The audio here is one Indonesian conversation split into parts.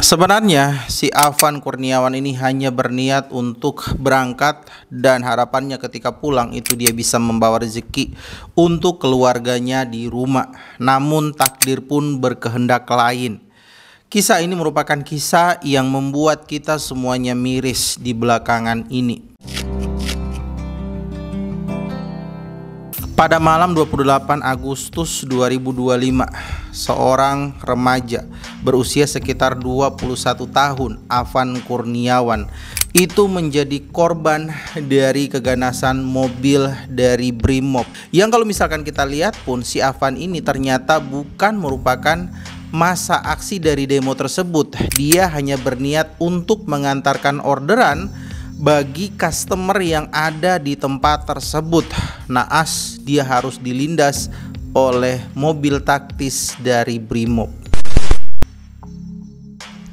Sebenarnya si Afan Kurniawan ini hanya berniat untuk berangkat dan harapannya ketika pulang itu dia bisa membawa rezeki untuk keluarganya di rumah. Namun takdir pun berkehendak lain. Kisah ini merupakan kisah yang membuat kita semuanya miris di belakangan ini. Pada malam 28 Agustus 2025, seorang remaja berusia sekitar 21 tahun, Afan Kurniawan, itu menjadi korban dari keganasan mobil dari Brimob. Yang kalau misalkan kita lihat pun, si Afan ini ternyata bukan merupakan masa aksi dari demo tersebut. Dia hanya berniat untuk mengantarkan orderan bagi customer yang ada di tempat tersebut. Naas dia harus dilindas oleh mobil taktis dari Brimob.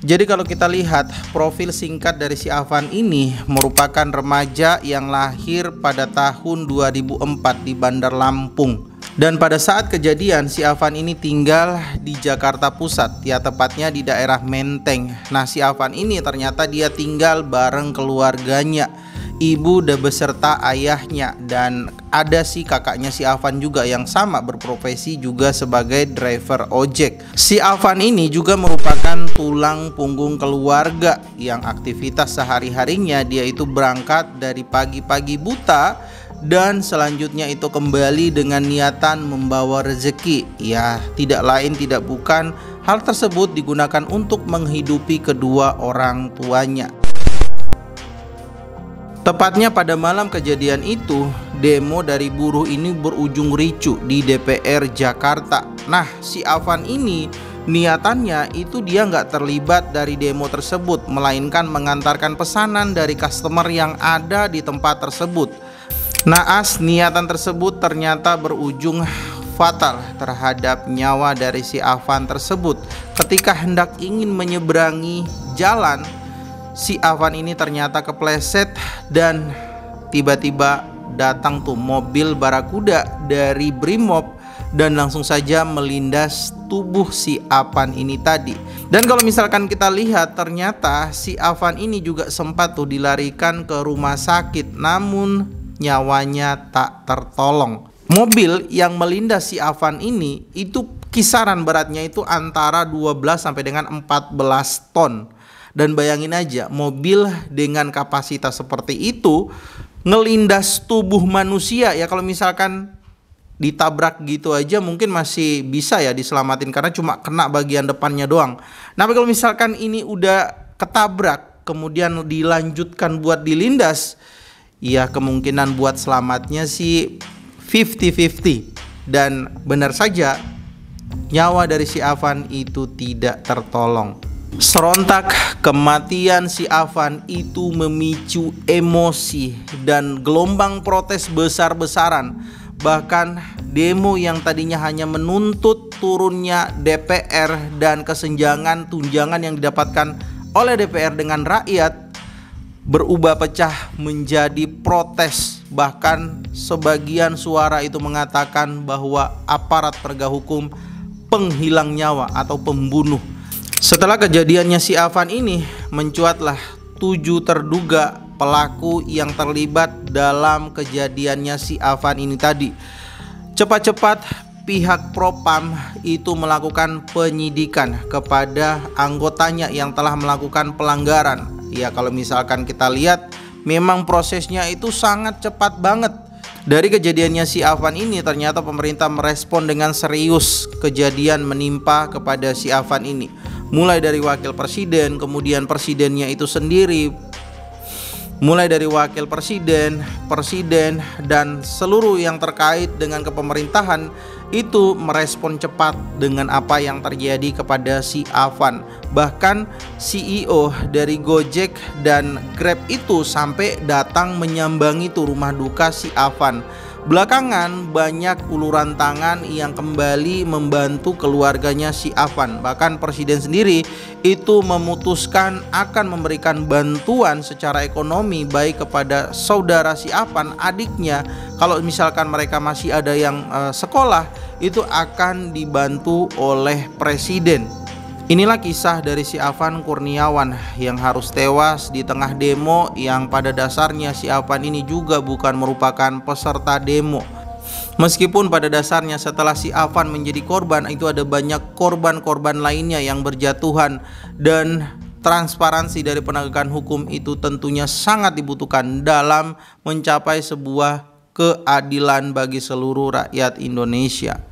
Jadi kalau kita lihat profil singkat dari si Afan ini, merupakan remaja yang lahir pada tahun 2004 di Bandar Lampung. Dan pada saat kejadian si Afan ini tinggal di Jakarta Pusat, ya tepatnya di daerah Menteng. Nah, si Afan ini ternyata dia tinggal bareng keluarganya, ibu dan beserta ayahnya, dan ada si kakaknya si Afan juga yang sama berprofesi juga sebagai driver ojek. Si Afan ini juga merupakan tulang punggung keluarga yang aktivitas sehari-harinya dia itu berangkat dari pagi-pagi buta dan selanjutnya itu kembali dengan niatan membawa rezeki. Ya, tidak lain tidak bukan hal tersebut digunakan untuk menghidupi kedua orang tuanya. Tepatnya pada malam kejadian itu, demo dari buruh ini berujung ricuh di DPR Jakarta. Nah, si Afan ini niatannya itu dia nggak terlibat dari demo tersebut, melainkan mengantarkan pesanan dari customer yang ada di tempat tersebut. Naas niatan tersebut ternyata berujung fatal terhadap nyawa dari si Afan tersebut. Ketika hendak ingin menyeberangi jalan, si Afan ini ternyata kepleset dan tiba-tiba datang tuh mobil barakuda dari Brimob dan langsung saja melindas tubuh si Afan ini tadi. Dan kalau misalkan kita lihat, ternyata si Afan ini juga sempat tuh dilarikan ke rumah sakit, namun nyawanya tak tertolong. Mobil yang melindas si Afan ini itu kisaran beratnya itu antara 12 sampai dengan 14 ton. Dan bayangin aja, mobil dengan kapasitas seperti itu ngelindas tubuh manusia. Ya kalau misalkan ditabrak gitu aja mungkin masih bisa ya diselamatin karena cuma kena bagian depannya doang. Nah, kalau misalkan ini udah ketabrak kemudian dilanjutkan buat dilindas, ya kemungkinan buat selamatnya sih 50-50. Dan benar saja nyawa dari si Afan itu tidak tertolong. Serontak kematian si Afan itu memicu emosi dan gelombang protes besar-besaran. Bahkan demo yang tadinya hanya menuntut turunnya DPR dan kesenjangan tunjangan yang didapatkan oleh DPR dengan rakyat berubah pecah menjadi protes. Bahkan sebagian suara itu mengatakan bahwa aparat penegak hukum penghilang nyawa atau pembunuh. Setelah kejadiannya si Afan ini, mencuatlah 7 terduga pelaku yang terlibat dalam kejadiannya si Afan ini tadi. Cepat-cepat pihak Propam itu melakukan penyidikan kepada anggotanya yang telah melakukan pelanggaran. Ya kalau misalkan kita lihat, memang prosesnya itu sangat cepat banget. Dari kejadiannya si Afan ini ternyata pemerintah merespon dengan serius kejadian menimpa kepada si Afan ini. Mulai dari wakil presiden, kemudian presidennya itu sendiri, mulai dari wakil presiden, dan seluruh yang terkait dengan kepemerintahan itu merespon cepat dengan apa yang terjadi kepada si Afan. Bahkan CEO dari Gojek dan Grab itu sampai datang menyambangi tuh rumah duka si Afan. Belakangan banyak uluran tangan yang kembali membantu keluarganya si Afan. Bahkan presiden sendiri itu memutuskan akan memberikan bantuan secara ekonomi baik kepada saudara si Afan, adiknya. Kalau misalkan mereka masih ada yang sekolah, itu akan dibantu oleh presiden. Inilah kisah dari si Afan Kurniawan yang harus tewas di tengah demo yang pada dasarnya si Afan ini juga bukan merupakan peserta demo. Meskipun pada dasarnya setelah si Afan menjadi korban itu ada banyak korban-korban lainnya yang berjatuhan, dan transparansi dari penegakan hukum itu tentunya sangat dibutuhkan dalam mencapai sebuah keadilan bagi seluruh rakyat Indonesia.